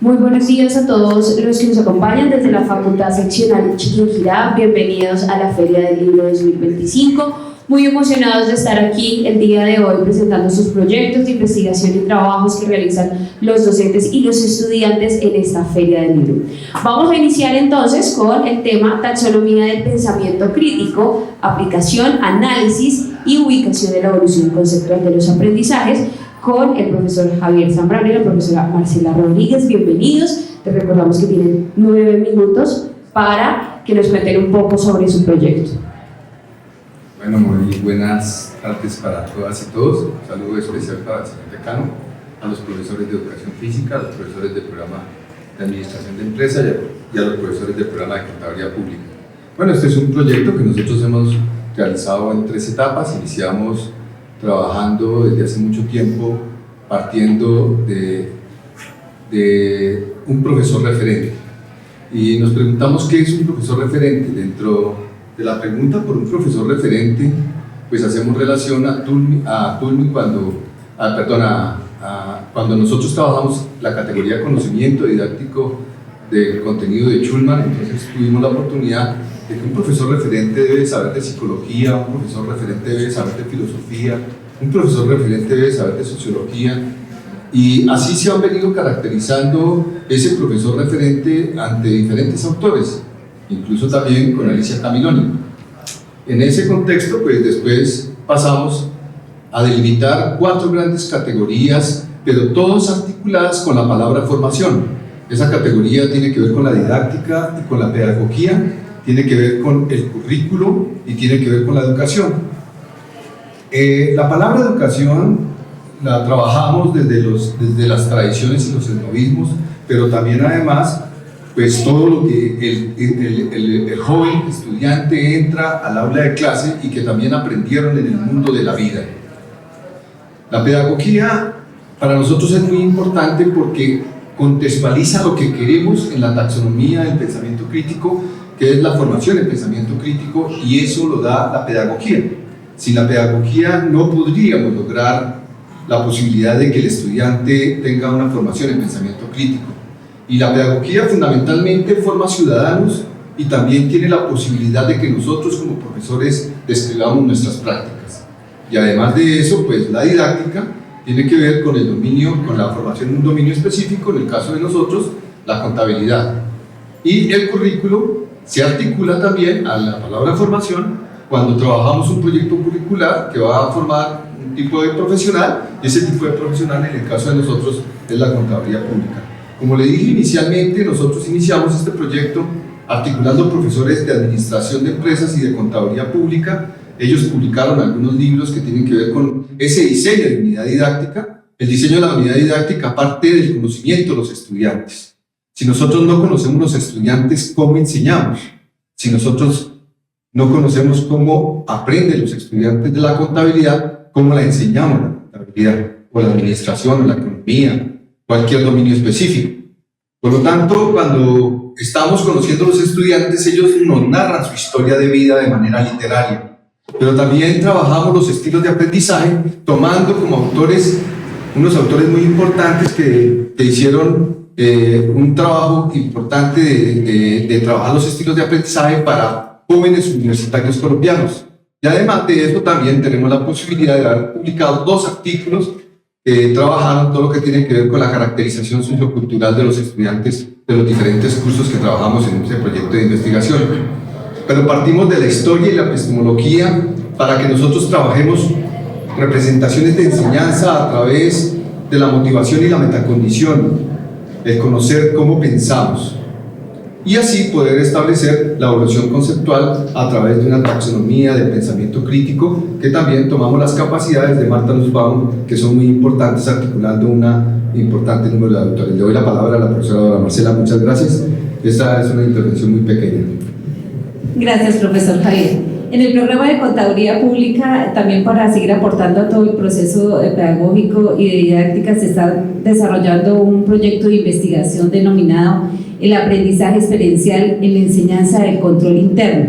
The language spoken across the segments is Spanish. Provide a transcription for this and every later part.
Muy buenos días a todos los que nos acompañan desde la Facultad Seccional Chiquinquirá. Bienvenidos a la Feria del Libro 2025. Muy emocionados de estar aquí el día de hoy presentando sus proyectos de investigación y trabajos que realizan los docentes y los estudiantes en esta Feria del Libro. Vamos a iniciar entonces con el tema Taxonomía del pensamiento crítico, aplicación, análisis y ubicación de la evolución conceptual de los aprendizajes, con el profesor Javier Zambrano y la profesora Marcela Rodríguez. Bienvenidos. Les recordamos que tienen 9 minutos para que nos cuenten un poco sobre su proyecto. Bueno, muy buenas tardes para todas y todos. Un saludo especial para el señor decano, a los profesores de educación física, a los profesores del programa de administración de empresas y a los profesores del programa de contaduría pública. Bueno, este es un proyecto que nosotros hemos realizado en 3 etapas. Iniciamos trabajando desde hace mucho tiempo partiendo de un profesor referente, y nos preguntamos qué es un profesor referente. Dentro de la pregunta por un profesor referente, pues hacemos relación a Toulmin cuando nosotros trabajamos la categoría conocimiento didáctico del contenido de Schulman. Entonces tuvimos la oportunidad de que un profesor referente debe saber de psicología, un profesor referente debe saber de filosofía, un profesor referente debe saber de sociología, y así se han venido caracterizando ese profesor referente ante diferentes autores, incluso también con Alicia Camiloni. En ese contexto, pues después pasamos a delimitar 4 grandes categorías, pero todas articuladas con la palabra formación. Esa categoría tiene que ver con la didáctica y con la pedagogía, tiene que ver con el currículo y tiene que ver con la educación. La palabra educación la trabajamos desde las tradiciones y los etnovismos, pero también además pues todo lo que el joven estudiante entra al aula de clase y que también aprendieron en el mundo de la vida. La pedagogía para nosotros es muy importante porque contextualiza lo que queremos en la taxonomía del pensamiento crítico, que es la formación en pensamiento crítico, y eso lo da la pedagogía. Sin la pedagogía no podríamos lograr la posibilidad de que el estudiante tenga una formación en pensamiento crítico. Y la pedagogía fundamentalmente forma ciudadanos y también tiene la posibilidad de que nosotros como profesores describamos nuestras prácticas. Y además de eso, pues la didáctica tiene que ver con el dominio, con la formación en un dominio específico, en el caso de nosotros, la contabilidad. Y el currículo se articula también a la palabra formación cuando trabajamos un proyecto curricular que va a formar un tipo de profesional, y ese tipo de profesional en el caso de nosotros es la contaduría pública. Como le dije inicialmente, nosotros iniciamos este proyecto articulando profesores de administración de empresas y de contaduría pública. Ellos publicaron algunos libros que tienen que ver con ese diseño de unidad didáctica. El diseño de la unidad didáctica parte del conocimiento de los estudiantes. Si nosotros no conocemos los estudiantes, ¿cómo enseñamos? Si nosotros no conocemos cómo aprenden los estudiantes de la contabilidad, ¿cómo la enseñamos la contabilidad, o la administración, o la economía, cualquier dominio específico? Por lo tanto, cuando estamos conociendo a los estudiantes, ellos nos narran su historia de vida de manera literaria, pero también trabajamos los estilos de aprendizaje, tomando como autores unos autores muy importantes que hicieron un trabajo importante de trabajar los estilos de aprendizaje para jóvenes universitarios colombianos. Y además de esto también tenemos la posibilidad de haber publicado 2 artículos que trabajaron todo lo que tiene que ver con la caracterización sociocultural de los estudiantes de los diferentes cursos que trabajamos en ese proyecto de investigación. Pero partimos de la historia y la epistemología para que nosotros trabajemos representaciones de enseñanza a través de la motivación y la metacondición, el conocer cómo pensamos, y así poder establecer la evolución conceptual a través de una taxonomía de pensamiento crítico, que también tomamos las capacidades de Martha Nussbaum, que son muy importantes, articulando un importante número de autores. Le doy la palabra a la profesora Marcela. Muchas gracias. Esta es una intervención muy pequeña. Gracias, profesor Javier. En el programa de contaduría pública, también para seguir aportando a todo el proceso pedagógico y de didáctica, se está desarrollando un proyecto de investigación denominado el aprendizaje experiencial en la enseñanza del control interno.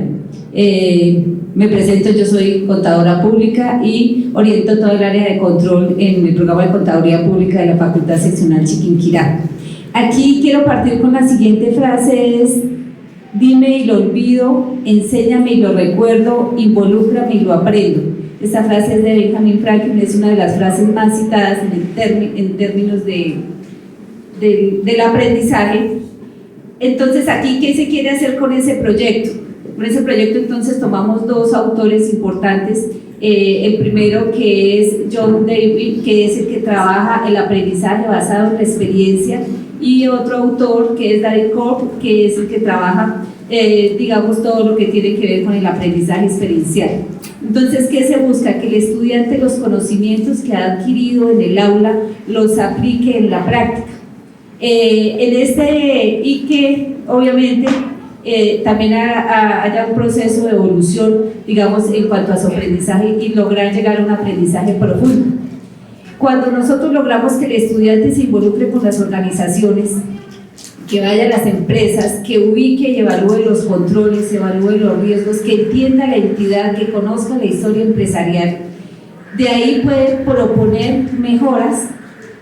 Me presento, yo soy contadora pública y oriento todo el área de control en el programa de contaduría pública de la Facultad Seccional Chiquinquirá. Aquí quiero partir con la siguiente frase, es: dime y lo olvido, enséñame y lo recuerdo, involúcrame y lo aprendo. Esta frase es de Benjamin Franklin, es una de las frases más citadas en términos del aprendizaje. Entonces, aquí, ¿qué se quiere hacer con ese proyecto? Con ese proyecto, entonces, tomamos dos autores importantes. El primero, que es John Dewey, que es el que trabaja el aprendizaje basado en la experiencia, y otro autor, que es David Corp, que es el que trabaja, digamos, todo lo que tiene que ver con el aprendizaje experiencial. Entonces, ¿qué se busca? Que el estudiante los conocimientos que ha adquirido en el aula los aplique en la práctica. Y que obviamente también haya un proceso de evolución, digamos, en cuanto a su aprendizaje y lograr llegar a un aprendizaje profundo. Cuando nosotros logramos que el estudiante se involucre con las organizaciones, que vaya a las empresas, que ubique y evalúe los controles, evalúe los riesgos, que entienda la entidad, que conozca la historia empresarial, de ahí puede proponer mejoras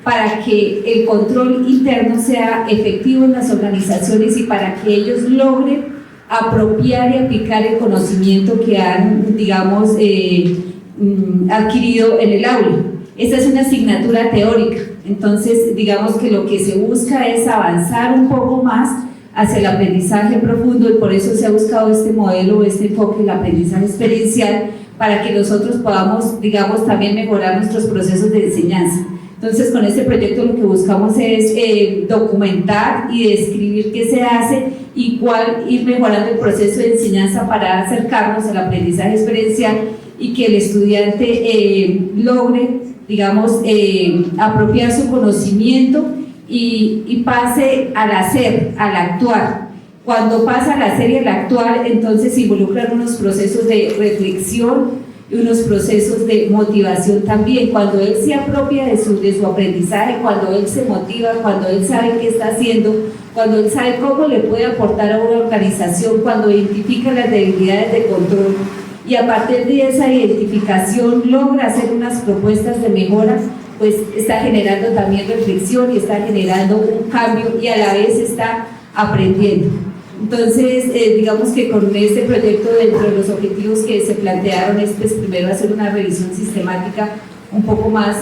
para que el control interno sea efectivo en las organizaciones y para que ellos logren apropiar y aplicar el conocimiento que han, digamos, adquirido en el aula. Esta es una asignatura teórica, entonces digamos que lo que se busca es avanzar un poco más hacia el aprendizaje profundo, y por eso se ha buscado este modelo, este enfoque del aprendizaje experiencial, para que nosotros podamos, digamos, también mejorar nuestros procesos de enseñanza. Entonces, con este proyecto lo que buscamos es documentar y describir qué se hace y cuál ir mejorando el proceso de enseñanza para acercarnos al aprendizaje experiencial y que el estudiante logre, digamos, apropiar su conocimiento y pase al hacer, al actuar. Cuando pasa al hacer y al actuar, entonces se involucran unos procesos de reflexión y unos procesos de motivación también. Cuando él se apropia de su aprendizaje, cuando él se motiva, cuando él sabe qué está haciendo, cuando él sabe cómo le puede aportar a una organización, cuando identifica las debilidades de control y a partir de esa identificación logra hacer unas propuestas de mejora, pues está generando también reflexión y está generando un cambio y a la vez está aprendiendo. Entonces, digamos que con este proyecto, dentro de los objetivos que se plantearon es pues, primero hacer una revisión sistemática un poco más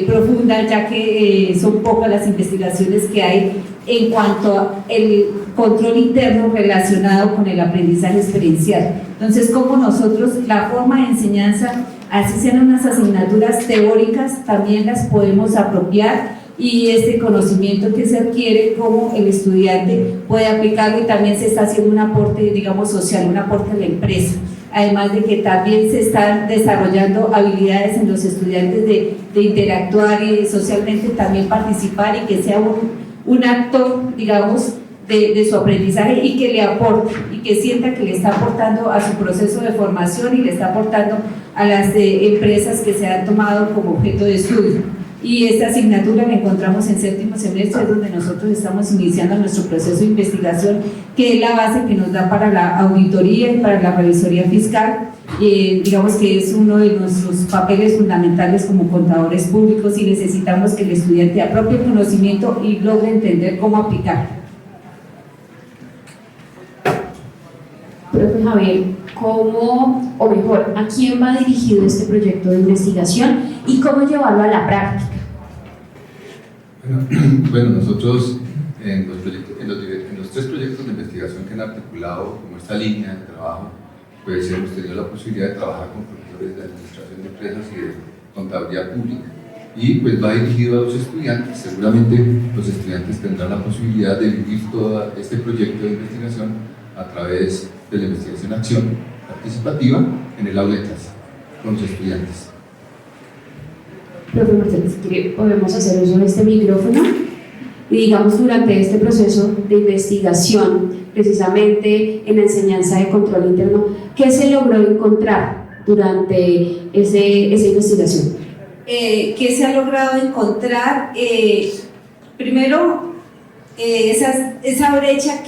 profunda, ya que son pocas las investigaciones que hay en cuanto al control interno relacionado con el aprendizaje experiencial. Entonces, como nosotros, la forma de enseñanza, así sean unas asignaturas teóricas, también las podemos apropiar, y este conocimiento que se adquiere, como el estudiante puede aplicarlo, y también se está haciendo un aporte, digamos, social, un aporte a la empresa. Además de que también se están desarrollando habilidades en los estudiantes de interactuar y socialmente también participar, y que sea un actor, digamos, de su aprendizaje y que le aporte y que sienta que le está aportando a su proceso de formación y le está aportando a las empresas que se han tomado como objeto de estudio. Y esta asignatura la encontramos en séptimo semestre, donde nosotros estamos iniciando nuestro proceso de investigación, que es la base que nos da para la auditoría y para la revisoría fiscal. Digamos que es uno de nuestros papeles fundamentales como contadores públicos, y necesitamos que el estudiante apropie el conocimiento y logre entender cómo aplicarlo. Profe Javier, ¿cómo, o mejor, a quién va dirigido este proyecto de investigación y cómo llevarlo a la práctica? Bueno, nosotros en los tres proyectos de investigación que han articulado como esta línea de trabajo, pues hemos tenido la posibilidad de trabajar con profesores de administración de empresas y de contaduría pública, y pues va dirigido a los estudiantes. Seguramente los estudiantes tendrán la posibilidad de vivir todo este proyecto de investigación a través de la investigación-acción participativa en el aula de clase con los estudiantes. Profe Marcelo, si quiere, podemos hacer uso de este micrófono y, digamos, durante este proceso de investigación, precisamente en la enseñanza de control interno, ¿qué se logró encontrar durante esa investigación? ¿Qué se ha logrado encontrar? Primero, esa brecha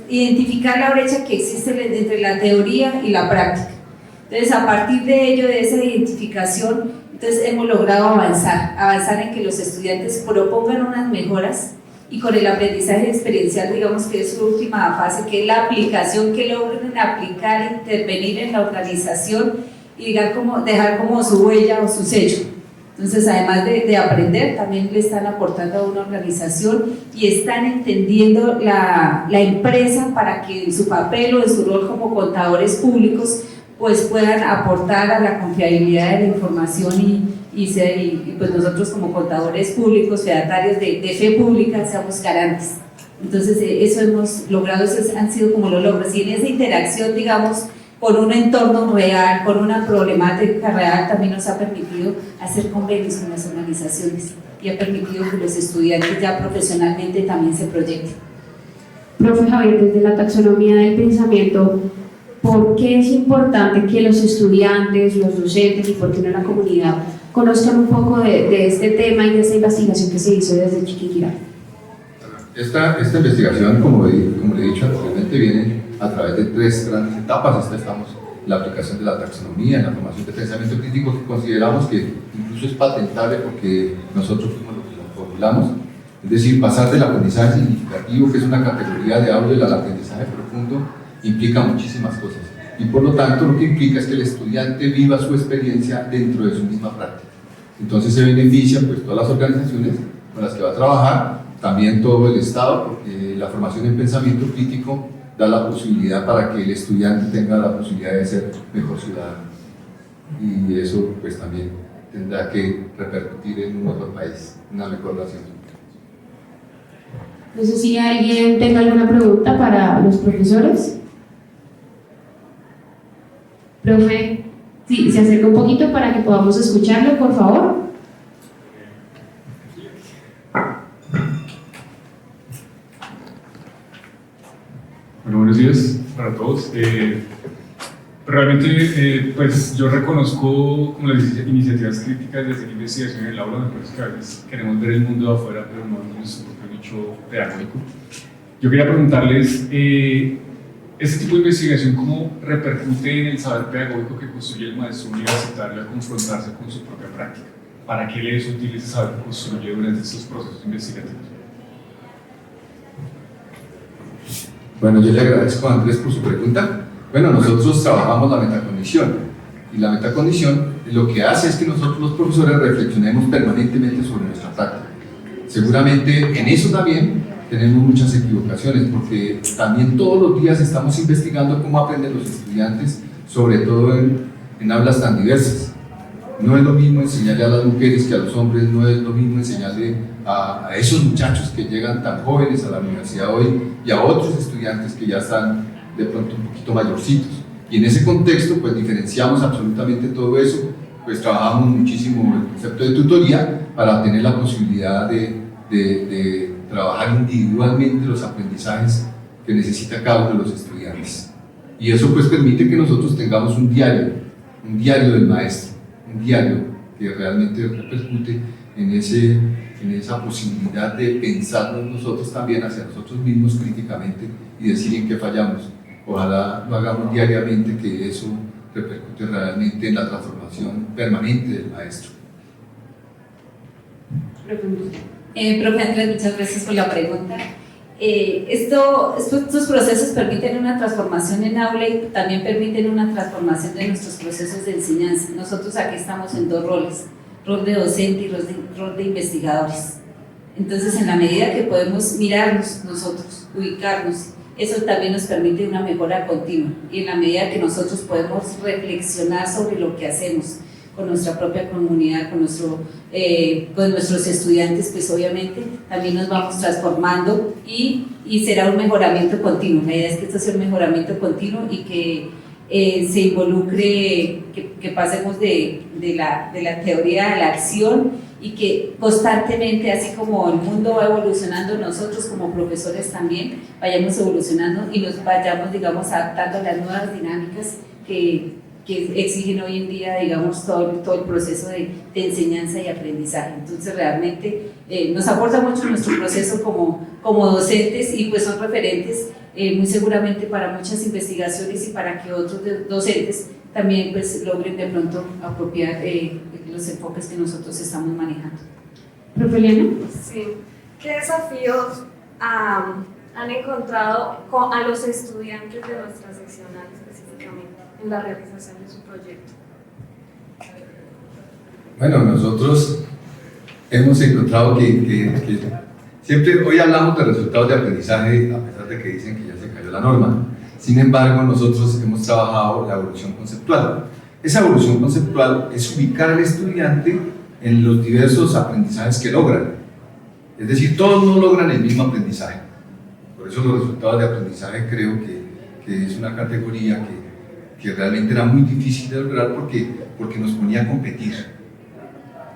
identificar la brecha que existe entre la teoría y la práctica. Entonces, a partir de ello, de esa identificación, entonces hemos logrado avanzar en que los estudiantes propongan unas mejoras y con el aprendizaje experiencial, digamos que es su última fase, que es la aplicación, que logren aplicar, intervenir en la organización y dejar como su huella o su sello. Entonces, además de aprender, también le están aportando a una organización y están entendiendo la empresa para que en su papel o en su rol como contadores públicos pues puedan aportar a la confiabilidad de la información y pues nosotros como contadores públicos, fedatarios de fe pública, seamos garantes. Entonces, eso hemos logrado, esos han sido como los logros, y en esa interacción, digamos, con un entorno real, con una problemática real, también nos ha permitido hacer convenios con las organizaciones y ha permitido que los estudiantes ya profesionalmente también se proyecten. Profe Javier, desde la taxonomía del pensamiento, ¿por qué es importante que los estudiantes, los docentes y por qué no la comunidad conozcan un poco de este tema y de esta investigación que se hizo desde Chiquinquirá? Esta investigación, como le he dicho anteriormente, viene a través de 3 grandes etapas. Estamos en la aplicación de la taxonomía, en la formación de pensamiento crítico, que consideramos que incluso es patentable porque nosotros fuimos los que lo formulamos. Es decir, pasar del aprendizaje significativo, que es una categoría de aula, al aprendizaje profundo, implica muchísimas cosas. Y por lo tanto, lo que implica es que el estudiante viva su experiencia dentro de su misma práctica. Entonces se benefician pues todas las organizaciones con las que va a trabajar, también todo el Estado, porque la formación en pensamiento crítico da la posibilidad para que el estudiante tenga la posibilidad de ser mejor ciudadano. Y eso pues también tendrá que repercutir en un mejor país, una mejor nación. No sé si alguien tenga alguna pregunta para los profesores. Profe, sí, se acerca un poquito para que podamos escucharlo, por favor. Bueno, buenos días para todos. Realmente, pues yo reconozco como las iniciativas críticas de hacer investigación en el aula. Me parece que a veces queremos ver el mundo de afuera, pero no en nuestro propio nicho pedagógico. Yo quería preguntarles, este tipo de investigación, ¿cómo repercute en el saber pedagógico que construye el maestro universitario al confrontarse con su propia práctica? ¿Para qué le es útil ese saber que construye durante estos procesos investigativos? Bueno, yo le agradezco a Andrés por su pregunta. Bueno, nosotros trabajamos la metacognición, y la metacognición lo que hace es que nosotros los profesores reflexionemos permanentemente sobre nuestra práctica. Seguramente en eso también tenemos muchas equivocaciones, porque también todos los días estamos investigando cómo aprenden los estudiantes, sobre todo en aulas tan diversas. No es lo mismo enseñarle a las mujeres que a los hombres, no es lo mismo enseñarle a esos muchachos que llegan tan jóvenes a la universidad hoy y a otros estudiantes que ya están de pronto un poquito mayorcitos. Y en ese contexto pues diferenciamos absolutamente todo eso, pues trabajamos muchísimo el concepto de tutoría para tener la posibilidad de trabajar individualmente los aprendizajes que necesita cada uno de los estudiantes. Y eso pues permite que nosotros tengamos un diario del maestro, un diario que realmente repercute en esa posibilidad de pensarnos nosotros también hacia nosotros mismos críticamente y decir en qué fallamos. Ojalá lo hagamos diariamente, que eso repercute realmente en la transformación permanente del maestro. Profe Andrés, muchas gracias por la pregunta. Estos procesos permiten una transformación en aula y también permiten una transformación de nuestros procesos de enseñanza. Nosotros aquí estamos en 2 roles, rol de docente y rol de investigadores. Entonces, en la medida que podemos mirarnos nosotros, ubicarnos, eso también nos permite una mejora continua. Y en la medida que nosotros podemos reflexionar sobre lo que hacemos con nuestra propia comunidad, con nuestros estudiantes, pues obviamente también nos vamos transformando y será un mejoramiento continuo. La idea es que esto sea un mejoramiento continuo y que se involucre, que pasemos de la teoría a la acción y que constantemente, así como el mundo va evolucionando, nosotros como profesores también vayamos evolucionando y nos vayamos, digamos, adaptando a las nuevas dinámicas que exigen hoy en día, digamos, todo el proceso de enseñanza y aprendizaje. Entonces realmente nos aporta mucho nuestro proceso como docentes y pues son referentes muy seguramente para muchas investigaciones y para que otros docentes también pues logren de pronto apropiar los enfoques que nosotros estamos manejando. ¿Profe Eliana? Sí. ¿qué desafíos han encontrado a los estudiantes de nuestra seccional específicamente en la realización de su proyecto? Bueno, nosotros hemos encontrado que siempre, hoy hablamos de resultados de aprendizaje, a pesar de que dicen que ya se cayó la norma. Sin embargo, nosotros hemos trabajado la evolución conceptual. Esa evolución conceptual es ubicar al estudiante en los diversos aprendizajes que logran. Es decir, todos no logran el mismo aprendizaje. Por eso los resultados de aprendizaje creo que es una categoría que realmente era muy difícil de lograr porque nos ponía a competir.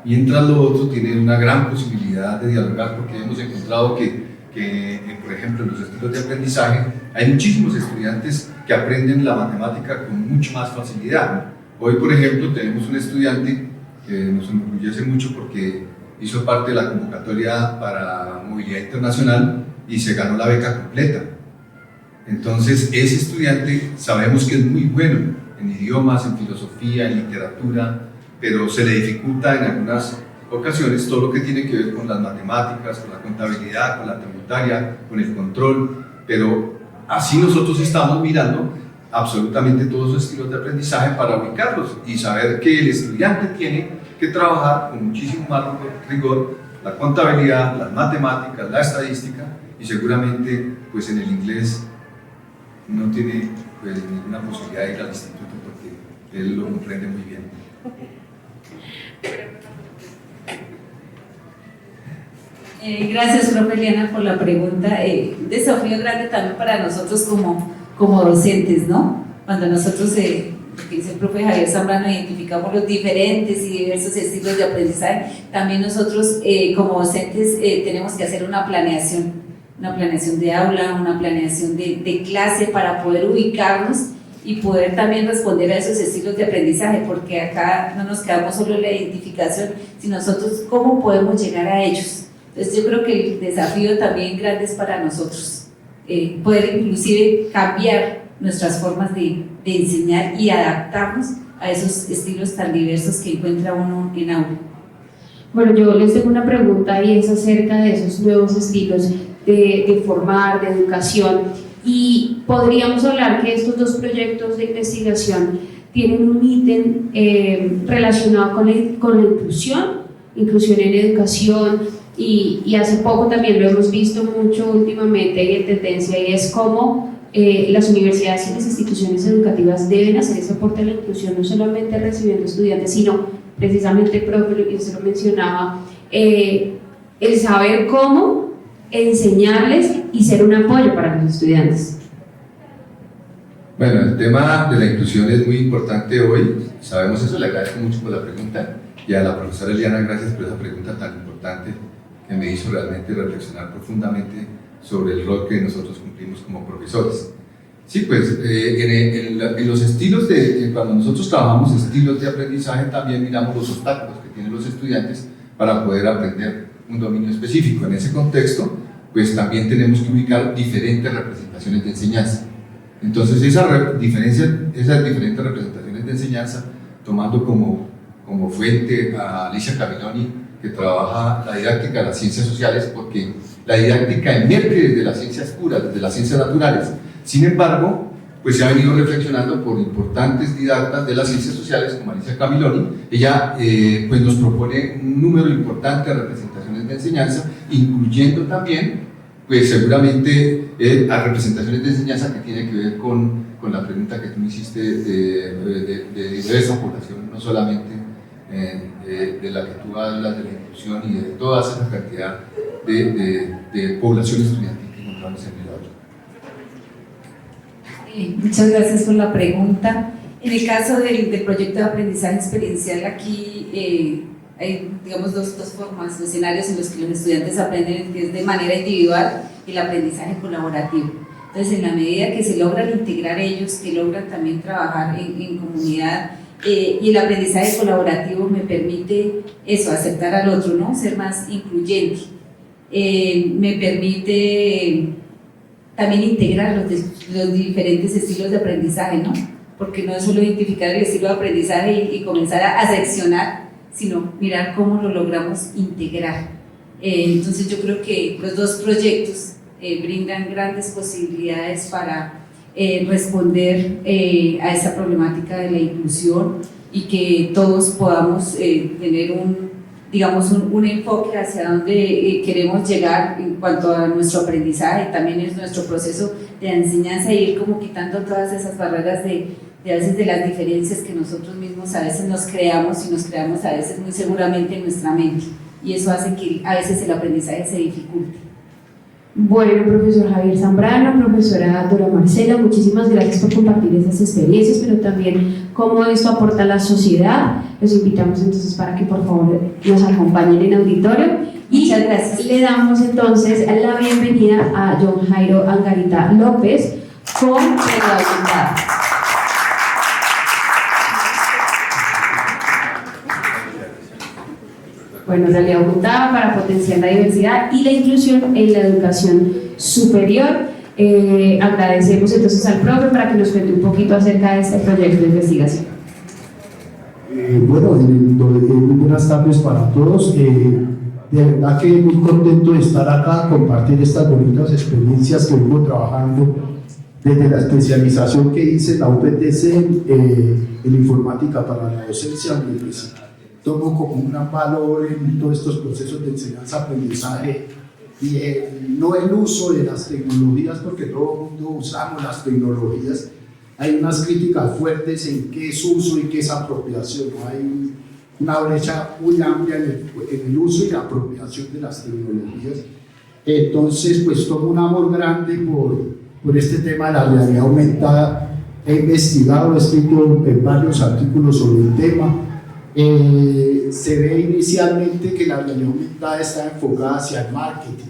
Mientras lo otro tiene una gran posibilidad de dialogar, porque hemos encontrado por ejemplo, en los estilos de aprendizaje hay muchísimos estudiantes que aprenden la matemática con mucho más facilidad. Hoy, por ejemplo, tenemos un estudiante que nos enorgullece mucho porque hizo parte de la convocatoria para movilidad internacional y se ganó la beca completa. Entonces, ese estudiante sabemos que es muy bueno en idiomas, en filosofía, en literatura, pero se le dificulta en algunas ocasiones todo lo que tiene que ver con las matemáticas, con la contabilidad, con la tributaria, con el control, pero así nosotros estamos mirando absolutamente todos los estilos de aprendizaje para ubicarlos y saber que el estudiante tiene que trabajar con muchísimo más rigor la contabilidad, las matemáticas, la estadística, y seguramente pues en el inglés no tiene pues, ninguna posibilidad de ir al instituto porque él lo comprende muy bien. Gracias, profe Eliana, por la pregunta. Un desafío grande también para nosotros como docentes, ¿no? Cuando nosotros, que dice el profe Javier Zambrano, identificamos los diferentes y diversos estilos de aprendizaje, también nosotros como docentes tenemos que hacer una planeación de aula, una planeación de clase para poder ubicarnos y poder también responder a esos estilos de aprendizaje, porque acá no nos quedamos solo en la identificación, sino nosotros cómo podemos llegar a ellos. Entonces yo creo que el desafío también grande es para nosotros, poder inclusive cambiar nuestras formas de enseñar y adaptarnos a esos estilos tan diversos que encuentra uno en aula. Bueno, yo les tengo una pregunta y es acerca de esos nuevos estilos de formar, de educación, y podríamos hablar que estos dos proyectos de investigación tienen un ítem relacionado con la inclusión en educación, y hace poco también lo hemos visto mucho últimamente y en tendencia, y es cómo las universidades y las instituciones educativas deben hacer ese aporte a la inclusión, no solamente recibiendo estudiantes, sino precisamente, profe, y usted lo mencionaba, el saber cómo enseñarles y ser un apoyo para los estudiantes. Bueno, el tema de la inclusión es muy importante hoy, sabemos eso, le agradezco mucho por la pregunta, y a la profesora Eliana, gracias por esa pregunta tan importante que me hizo realmente reflexionar profundamente sobre el rol que nosotros cumplimos como profesores. Sí, pues en los estilos cuando nosotros trabajamos estilos de aprendizaje, también miramos los obstáculos que tienen los estudiantes para poder aprender un dominio específico. En ese contexto, pues también tenemos que ubicar diferentes representaciones de enseñanza. Entonces, esas diferentes representaciones de enseñanza, tomando como fuente a Alicia Camiloni, que trabaja la didáctica de las ciencias sociales, porque la didáctica emerge desde las ciencias puras, desde las ciencias naturales. Sin embargo, pues se ha venido reflexionando por importantes didactas de las ciencias sociales, como Alicia Camiloni. Ella pues nos propone un número importante de representaciones de enseñanza, incluyendo también, pues seguramente, a representaciones de enseñanza que tiene que ver con la pregunta que tú me hiciste de diversa población, no solamente de la que tú hablas, de la inclusión y de toda esa cantidad de población estudiantil que encontramos en el aula. Muchas gracias por la pregunta. En el caso del proyecto de aprendizaje experiencial, aquí hay, digamos, dos formas, escenarios en los que los estudiantes aprenden, que es de manera individual y el aprendizaje colaborativo. Entonces, en la medida que se logran integrar ellos, que logran también trabajar en comunidad, y el aprendizaje colaborativo me permite eso, aceptar al otro, ¿no? Ser más incluyente. Me permite también integrar los diferentes estilos de aprendizaje, ¿no? Porque no es solo identificar el estilo de aprendizaje y comenzar a seccionar, sino mirar cómo lo logramos integrar. Entonces yo creo que los dos proyectos brindan grandes posibilidades para responder a esa problemática de la inclusión y que todos podamos tener un enfoque hacia donde queremos llegar en cuanto a nuestro aprendizaje, también es nuestro proceso de enseñanza, y ir como quitando todas esas barreras de a veces de las diferencias que nosotros mismos a veces nos creamos, y nos creamos a veces muy seguramente en nuestra mente, y eso hace que a veces el aprendizaje se dificulte. Bueno, profesor Javier Zambrano, profesora Dora Marcela, muchísimas gracias por compartir esas experiencias, pero también cómo esto aporta a la sociedad. Los invitamos entonces para que por favor nos acompañen en auditorio. Y muchas gracias. Le damos entonces la bienvenida a John Jairo Angarita López con realidad aumentada. Bueno, realidad aumentada para potenciar la diversidad y la inclusión en la educación superior. Agradecemos entonces al profe para que nos cuente un poquito acerca de este proyecto de investigación. Bueno, muy buenas tardes para todos. De verdad que muy contento de estar acá, compartir estas bonitas experiencias que vengo trabajando desde la especialización que hice en la UPTC en informática para la docencia, donde pues tomo como un gran valor en todos estos procesos de enseñanza-aprendizaje y no el uso de las tecnologías, porque todo el mundo usamos las tecnologías. Hay unas críticas fuertes en qué es uso y qué es apropiación, ¿no? Hay una brecha muy amplia en el uso y la apropiación de las tecnologías. Entonces, pues tomo un amor grande por este tema de la realidad aumentada. He investigado, he escrito en varios artículos sobre el tema. Se ve inicialmente que la realidad aumentada está enfocada hacia el marketing,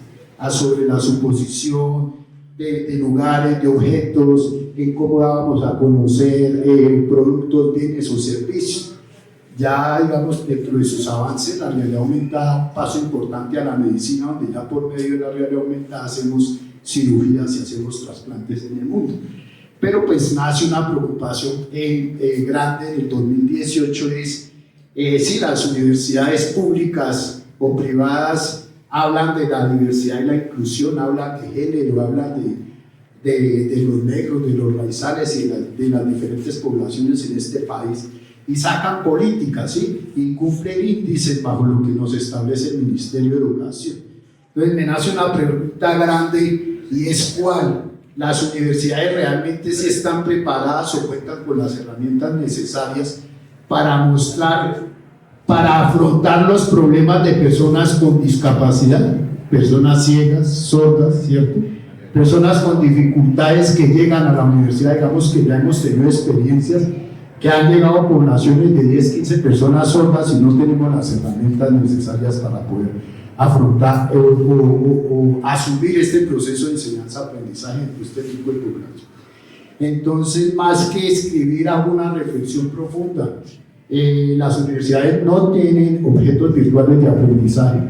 sobre la suposición de lugares, de objetos, en cómo dábamos a conocer productos, bienes o servicios. Ya, digamos, dentro de sus avances, la realidad aumentada, un paso importante a la medicina, donde ya por medio de la realidad aumentada hacemos cirugías y hacemos trasplantes en el mundo. Pero pues nace una preocupación grande en el 2018, si las universidades públicas o privadas hablan de la diversidad y la inclusión, hablan de género, hablan de los negros, de los raizales y de las diferentes poblaciones en este país, y sacan políticas, ¿sí? Y cumplen índices bajo lo que nos establece el Ministerio de Educación. Entonces me nace una pregunta grande, y es ¿cuál? ¿Las universidades realmente sí están preparadas o cuentan con las herramientas necesarias para afrontar los problemas de personas con discapacidad, personas ciegas, sordas, ¿cierto? Personas con dificultades que llegan a la universidad? Digamos que ya hemos tenido experiencias que han llegado a poblaciones de 10, 15 personas sordas y no tenemos las herramientas necesarias para poder afrontar o asumir este proceso de enseñanza-aprendizaje en este tipo de población. Entonces, más que escribir alguna reflexión profunda, las universidades no tienen objetos virtuales de aprendizaje.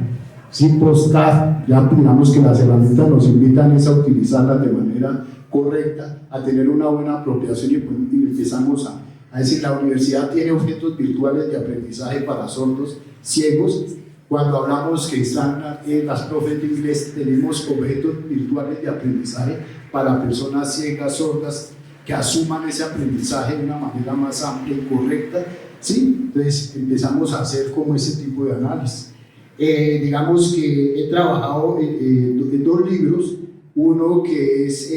Sin postcard, ya digamos que las herramientas nos invitan a utilizarlas de manera correcta, a tener una buena apropiación, y empezamos a decir, la universidad tiene objetos virtuales de aprendizaje para sordos, ciegos. Cuando hablamos que están las profes de inglés, tenemos objetos virtuales de aprendizaje para personas ciegas, sordas, que asuman ese aprendizaje de una manera más amplia y correcta, ¿sí? Entonces empezamos a hacer como ese tipo de análisis. Digamos que he trabajado en 2 libros, uno que es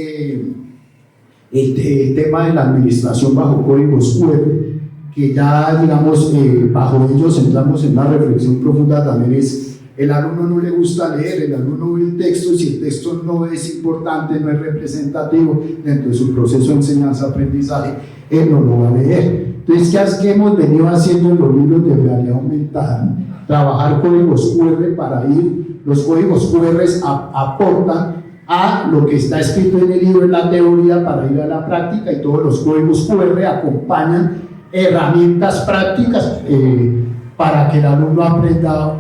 el tema de la administración bajo códigos QR, que ya, digamos, bajo ellos entramos en una reflexión profunda. También es, el alumno no le gusta leer, el alumno ve el texto, y si el texto no es importante, no es representativo dentro de su proceso de enseñanza-aprendizaje, él no lo va a leer. Entonces, ¿qué hemos venido haciendo en los libros de realidad aumentada? Trabajar códigos QR para ir, los códigos QR aportan a lo que está escrito en el libro, en la teoría, para ir a la práctica, y todos los códigos QR acompañan herramientas prácticas para que el alumno aprenda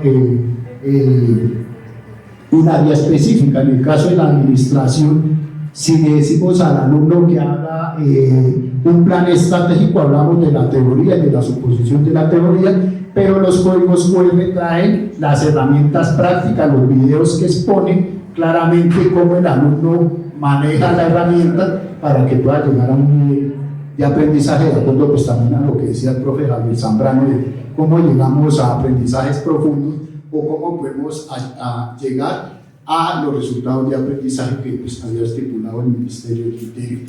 un área específica. En el caso de la administración, si le decimos al alumno que haga un plan estratégico, hablamos de la teoría y de la suposición de la teoría, pero los códigos QR traen las herramientas prácticas, los videos que exponen claramente cómo el alumno maneja la herramienta para que pueda llegar a un nivel de aprendizaje, de acuerdo pues también a lo que decía el profe Javier Zambrano, de cómo llegamos a aprendizajes profundos o cómo podemos llegar a los resultados de aprendizaje que pues había estipulado el Ministerio del Interior.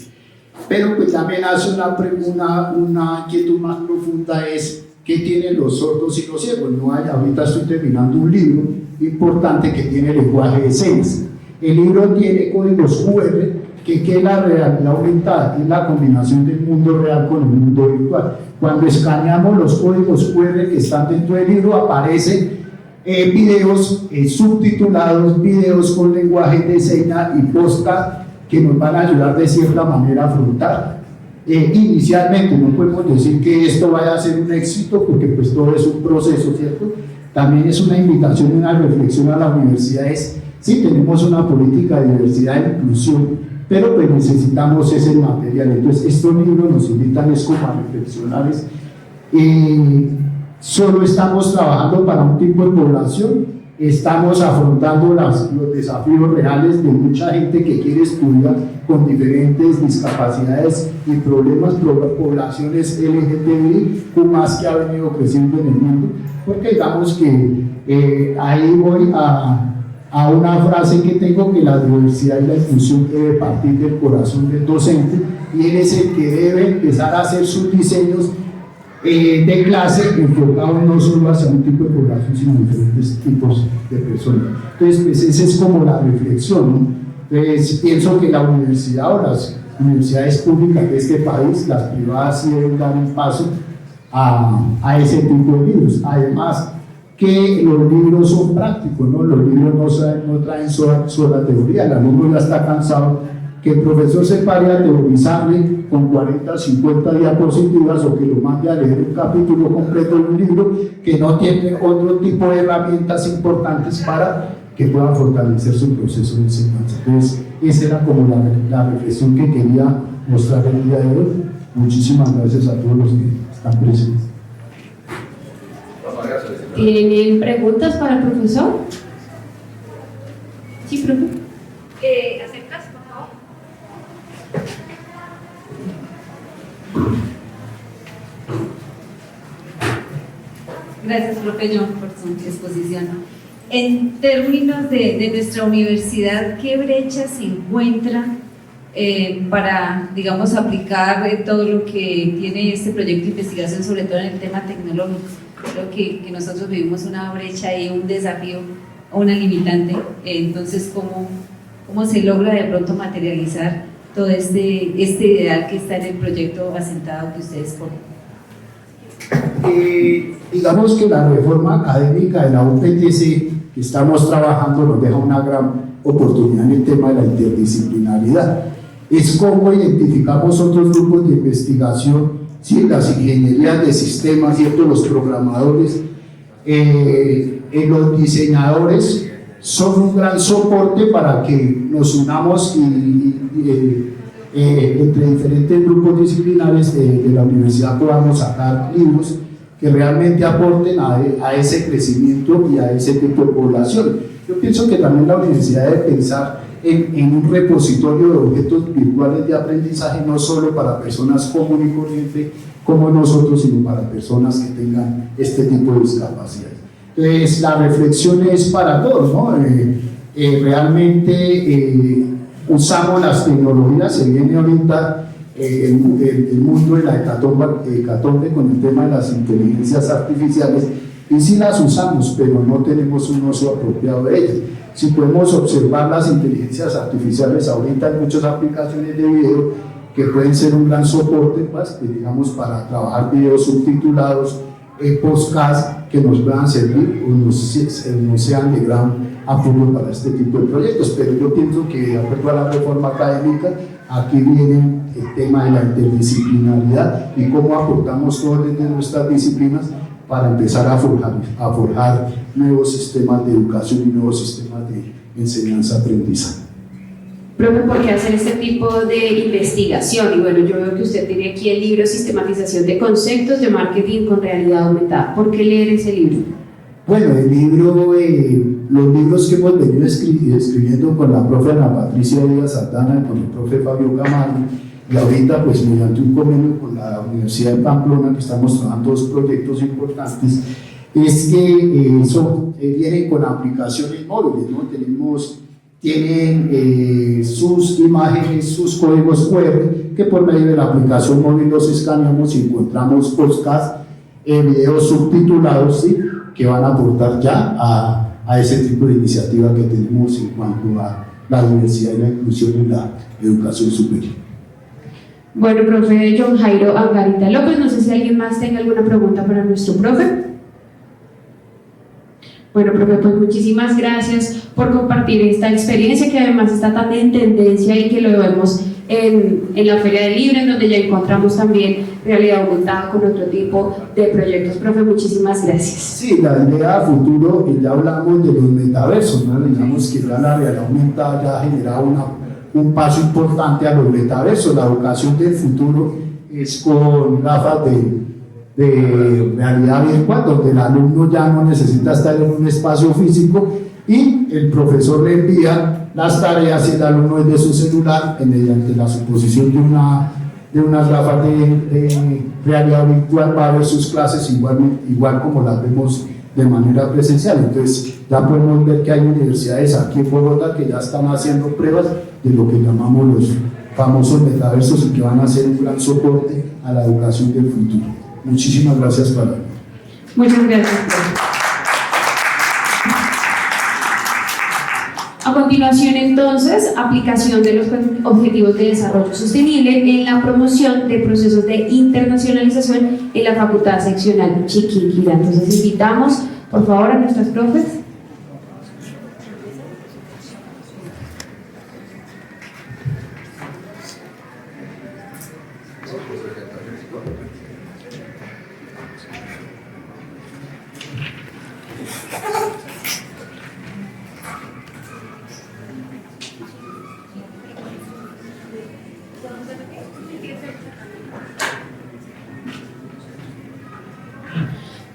Pero pues también hace una inquietud más profunda, es ¿qué tienen los sordos y los ciegos? No hay, ahorita estoy terminando un libro importante que tiene lenguaje de señas. El libro tiene códigos QR, que es la realidad aumentada, es la combinación del mundo real con el mundo virtual. Cuando escaneamos los códigos QR que están dentro del libro, aparecen videos subtitulados, videos con lenguaje de señas y podcast que nos van a ayudar de cierta manera a afrontar. Inicialmente no podemos decir que esto vaya a ser un éxito, porque pues todo es un proceso, ¿cierto? También es una invitación y una reflexión a las universidades. Sí, tenemos una política de diversidad e inclusión, pero pues necesitamos ese material. Entonces estos libros nos invitan es como a reflexionar. Solo estamos trabajando para un tipo de población, estamos afrontando los desafíos reales de mucha gente que quiere estudiar con diferentes discapacidades y problemas, poblaciones LGTBI, más que ha venido creciendo en el mundo, porque digamos que ahí voy a una frase que tengo, que la diversidad y la inclusión debe partir del corazón del docente, y él es el que debe empezar a hacer sus diseños de clase enfocados no solo hacia un tipo de población, sino diferentes tipos de personas. Entonces, pues esa es como la reflexión, ¿no? Entonces, pienso que la universidad o las universidades públicas de este país, las privadas, sí deben dar un paso a ese tipo de libros. Además, que los libros son prácticos, ¿no? Los libros no traen sola teoría. El alumno ya está cansado que el profesor se pare a teorizarle con 40, 50 diapositivas, o que lo mande a leer un capítulo completo de un libro que no tiene otro tipo de herramientas importantes para que puedan fortalecer su proceso de enseñanza. Entonces, esa era como la reflexión que quería mostrar el día de hoy. Muchísimas gracias a todos los que están presentes. ¿Tienen preguntas para el profesor? Sí, profe. ¿Aceptas, por favor? Gracias, profe John, por su exposición. En términos de nuestra universidad, ¿qué brecha se encuentra para, digamos, aplicar todo lo que tiene este proyecto de investigación, sobre todo en el tema tecnológico? Creo que nosotros vivimos una brecha y un desafío, una limitante. Entonces, ¿cómo se logra de pronto materializar todo este ideal que está en el proyecto asentado que ustedes ponen? Digamos que la reforma académica de la UPTC que estamos trabajando nos deja una gran oportunidad en el tema de la interdisciplinaridad. Es cómo identificamos otros grupos de investigación, ¿sí? Las ingenierías de sistemas, ¿cierto? Los programadores, los diseñadores son un gran soporte para que nos unamos entre diferentes grupos disciplinares de la universidad podamos sacar libros que realmente aporten a ese crecimiento y a ese tipo de población. Yo pienso que también la universidad debe pensar en un repositorio de objetos virtuales de aprendizaje, no solo para personas comunes y corrientes como nosotros, sino para personas que tengan este tipo de discapacidades. Entonces, la reflexión es para todos, ¿no? Realmente usamos las tecnologías, se viene ahorita el mundo de la hecatombe con el tema de las inteligencias artificiales, y sí las usamos, pero no tenemos un uso apropiado de ellas. Si podemos observar las inteligencias artificiales, ahorita hay muchas aplicaciones de video que pueden ser un gran soporte, pues, digamos, para trabajar videos subtitulados, podcasts que nos puedan servir o nos sean de gran apoyo para este tipo de proyectos. Pero yo pienso que, de acuerdo a la reforma académica, aquí viene el tema de la interdisciplinaridad y cómo aportamos todos desde nuestras disciplinas para empezar a forjar nuevos sistemas de educación y nuevos sistemas de enseñanza-aprendizaje. Profe, ¿por qué hacer este tipo de investigación? Y bueno, yo veo que usted tiene aquí el libro Sistematización de conceptos de marketing con realidad aumentada. ¿Por qué leer ese libro? Bueno, el libro, los libros que hemos venido escribiendo con la profe Ana Patricia Díaz Saldana y con el profe Fabio Camargo, y ahorita pues mediante un convenio con la Universidad de Pamplona, que estamos trabajando dos proyectos importantes, es que vienen con aplicaciones móviles, ¿no? Tienen sus imágenes, sus códigos QR, que por medio de la aplicación móvil los escaneamos y encontramos podcasts, videos subtitulados, ¿sí?, que van a aportar ya a ese tipo de iniciativa que tenemos en cuanto a la diversidad y la inclusión en la educación superior. Bueno, profe John Jairo Angarita López, no sé si alguien más tenga alguna pregunta para nuestro profe. Bueno, profe, pues muchísimas gracias por compartir esta experiencia que además está tan en tendencia y que lo vemos en la Feria del Libro, en donde ya encontramos también realidad aumentada con otro tipo de proyectos. Profe, muchísimas gracias. Sí, la idea a futuro, ya hablamos de los metaversos, ¿no? Digamos que ya la realidad aumentada ya ha generado un paso importante a los metaversos. La educación del futuro es con gafas de realidad virtual, donde el alumno ya no necesita estar en un espacio físico y el profesor le envía las tareas y el alumno desde su celular mediante la suposición de unas gafas de realidad virtual va a ver sus clases igual como las vemos de manera presencial. Entonces ya podemos ver que hay universidades aquí en Bogotá que ya están haciendo pruebas de lo que llamamos los famosos metaversos y que van a ser un gran soporte a la educación del futuro. Muchísimas gracias para mí. Muchas gracias, profe. A continuación, entonces, aplicación de los Objetivos de Desarrollo Sostenible en la promoción de procesos de internacionalización en la Facultad Seccional Chiquinquirá. Entonces, invitamos, por favor, a nuestras profes.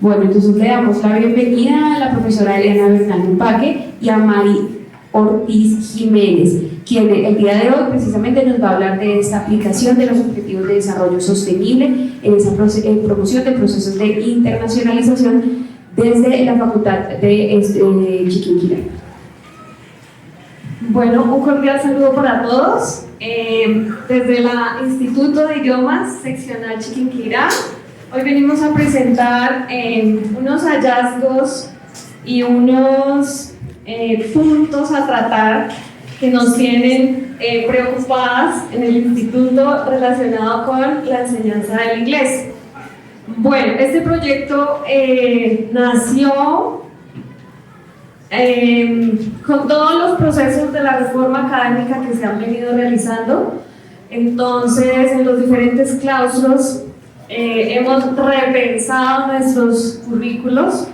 Bueno, entonces le damos la bienvenida a la profesora Eliana Bernal Umpaque y a Mari Ortiz Jiménez, quien el día de hoy precisamente nos va a hablar de esta aplicación de los Objetivos de Desarrollo Sostenible en esa promoción de procesos de internacionalización desde la Facultad de Chiquinquirá. Bueno, un cordial saludo para todos. Desde el Instituto de Idiomas Seccional Chiquinquirá, hoy venimos a presentar unos hallazgos y unos puntos a tratar que nos tienen preocupadas en el instituto relacionado con la enseñanza del inglés. Bueno, este proyecto nació con todos los procesos de la reforma académica que se han venido realizando. Entonces, en los diferentes claustros hemos repensado nuestros currículos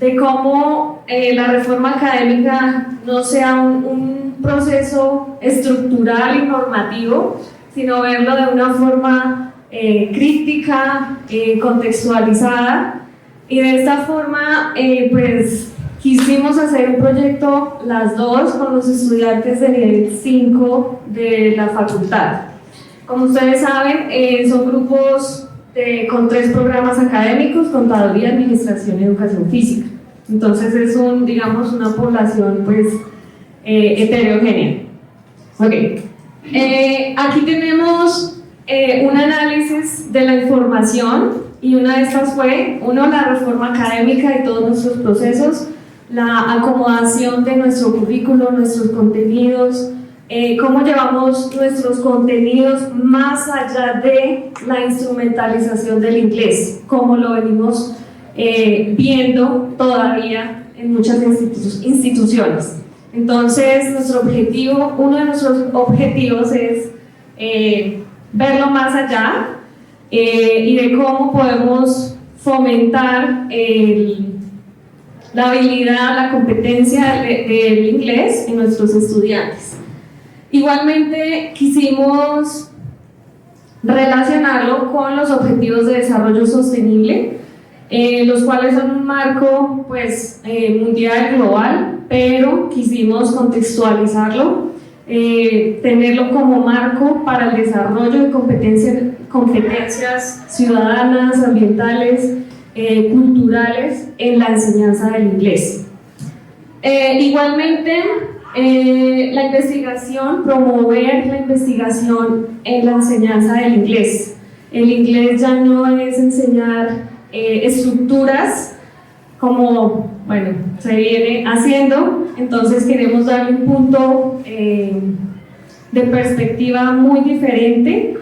de cómo la reforma académica no sea un proceso estructural y normativo, sino verlo de una forma crítica, contextualizada, y de esta forma pues quisimos hacer un proyecto las dos con los estudiantes de nivel 5 de la facultad. Como ustedes saben, son grupos con 3 programas académicos: contaduría, administración y educación física. Entonces es digamos una población pues heterogénea. Okay. Aquí tenemos un análisis de la información, y una de estas fue, la reforma académica y todos nuestros procesos, la acomodación de nuestro currículo, nuestros contenidos, cómo llevamos nuestros contenidos más allá de la instrumentalización del inglés, como lo venimos viendo todavía en muchas instituciones. Entonces, uno de nuestros objetivos es verlo más allá y de cómo podemos fomentar la habilidad, la competencia del inglés en nuestros estudiantes. Igualmente quisimos relacionarlo con los objetivos de desarrollo sostenible, los cuales son un marco pues, mundial, global, pero quisimos contextualizarlo, tenerlo como marco para el desarrollo de competencias ciudadanas, ambientales, culturales en la enseñanza del inglés. Igualmente, la investigación, promover la investigación en la enseñanza del inglés. El inglés ya no es enseñar estructuras como, bueno, se viene haciendo, entonces queremos darle un punto de perspectiva muy diferente.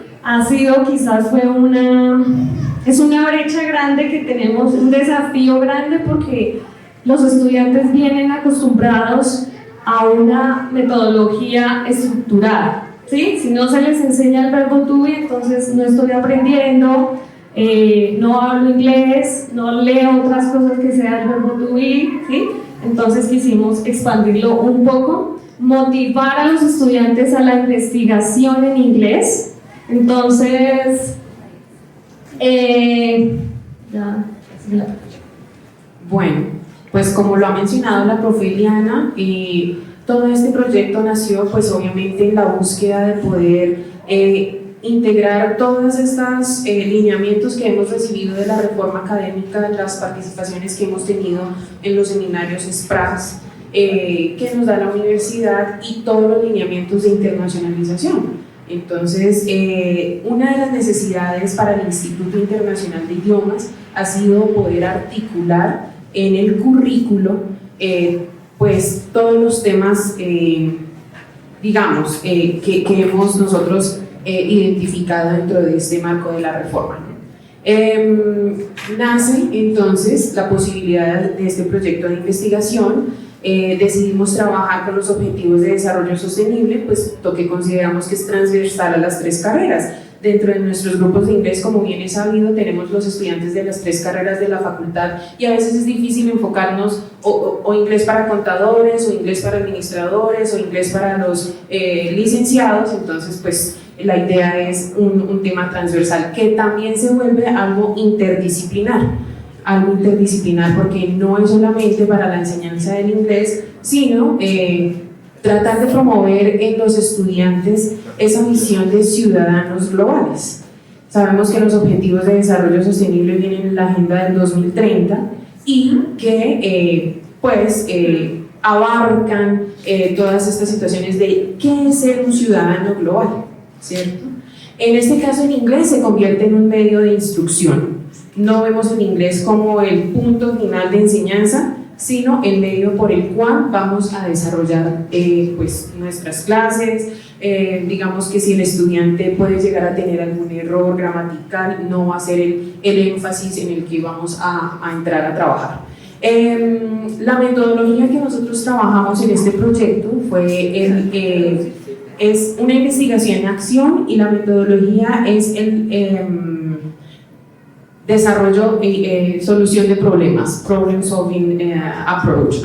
Es una brecha grande que tenemos, un desafío grande porque los estudiantes vienen acostumbrados a una metodología estructurada, ¿sí? Si no se les enseña el verbo to be, entonces no estoy aprendiendo, no hablo inglés, no leo otras cosas que sea el verbo to be, ¿sí? Entonces quisimos expandirlo un poco, motivar a los estudiantes a la investigación en inglés. Entonces, bueno, pues como lo ha mencionado la profe Eliana, todo este proyecto nació pues obviamente en la búsqueda de poder integrar todos estos lineamientos que hemos recibido de la reforma académica, las participaciones que hemos tenido en los seminarios SPRAS que nos da la universidad y todos los lineamientos de internacionalización. Entonces, una de las necesidades para el Instituto Internacional de Idiomas ha sido poder articular en el currículo pues todos los temas digamos que hemos nosotros identificado dentro de este marco de la reforma, ¿no? Nace entonces la posibilidad de este proyecto de investigación. Decidimos trabajar con los objetivos de desarrollo sostenible, puesto que consideramos que es transversal a las 3 carreras. Dentro de nuestros grupos de inglés, como bien es sabido, tenemos los estudiantes de las 3 carreras de la facultad y a veces es difícil enfocarnos o inglés para contadores, o inglés para administradores, o inglés para los licenciados. Entonces, pues la idea es un tema transversal que también se vuelve algo interdisciplinar porque no es solamente para la enseñanza del inglés, sino tratar de promover en los estudiantes esa visión de ciudadanos globales. Sabemos que los objetivos de desarrollo sostenible vienen en la agenda del 2030 y que abarcan todas estas situaciones de qué es ser un ciudadano global, ¿cierto? En este caso, en inglés se convierte en un medio de instrucción. No vemos el inglés como el punto final de enseñanza, sino el medio por el cual vamos a desarrollar pues, nuestras clases. Digamos que si el estudiante puede llegar a tener algún error gramatical, no va a ser el énfasis en el que vamos a entrar a trabajar. La metodología que nosotros trabajamos en este proyecto es una investigación en acción, y la metodología es el desarrollo y solución de problemas, problem solving approach.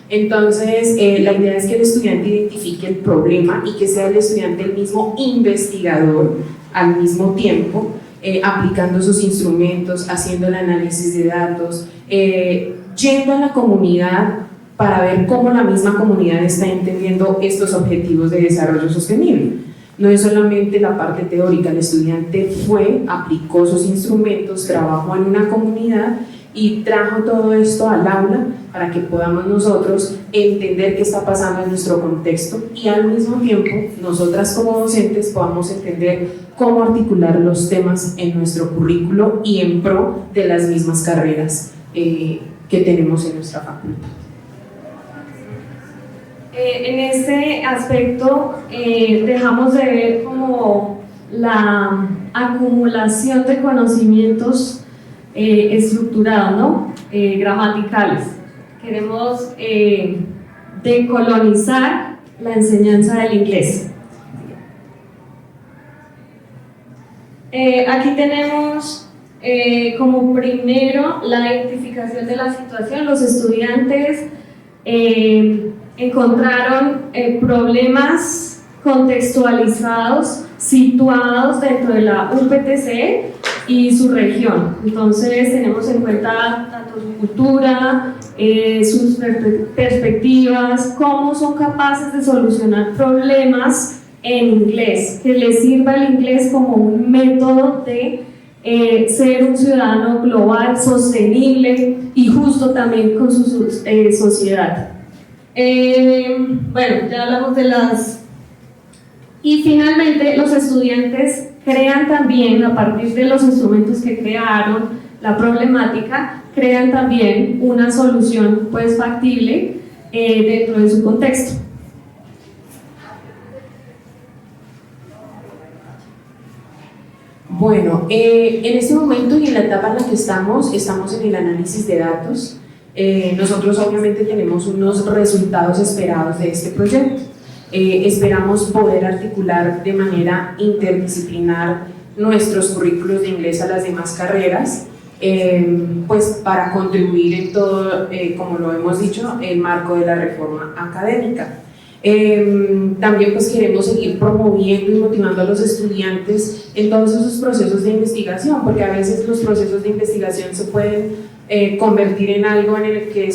Entonces, la idea es que el estudiante identifique el problema y que sea el estudiante el mismo investigador al mismo tiempo, aplicando sus instrumentos, haciendo el análisis de datos, yendo a la comunidad para ver cómo la misma comunidad está entendiendo estos objetivos de desarrollo sostenible. No es solamente la parte teórica, el estudiante aplicó sus instrumentos, trabajó en una comunidad y trajo todo esto al aula para que podamos nosotros entender qué está pasando en nuestro contexto, y al mismo tiempo nosotras como docentes podamos entender cómo articular los temas en nuestro currículo y en pro de las mismas carreras que tenemos en nuestra facultad. En este aspecto dejamos de ver como la acumulación de conocimientos estructurados, ¿no? Gramaticales. Queremos decolonizar la enseñanza del inglés. Aquí tenemos como primero la identificación de la situación. Los estudiantes encontraron problemas contextualizados, situados dentro de la UPTC y su región. Entonces tenemos en cuenta tanto su cultura, sus perspectivas, cómo son capaces de solucionar problemas en inglés, que les sirva el inglés como un método de ser un ciudadano global, sostenible y justo también con su sociedad. Bueno, ya hablamos de las... Y finalmente los estudiantes crean también, a partir de los instrumentos que crearon, la problemática, crean también una solución pues factible dentro de su contexto. Bueno, en este momento y en la etapa en la que estamos en el análisis de datos. Nosotros obviamente tenemos unos resultados esperados de este proyecto. Esperamos poder articular de manera interdisciplinar nuestros currículos de inglés a las demás carreras, pues para contribuir en todo, como lo hemos dicho, el marco de la reforma académica. También pues queremos seguir promoviendo y motivando a los estudiantes en todos esos procesos de investigación, porque a veces los procesos de investigación se pueden convertir en algo en el que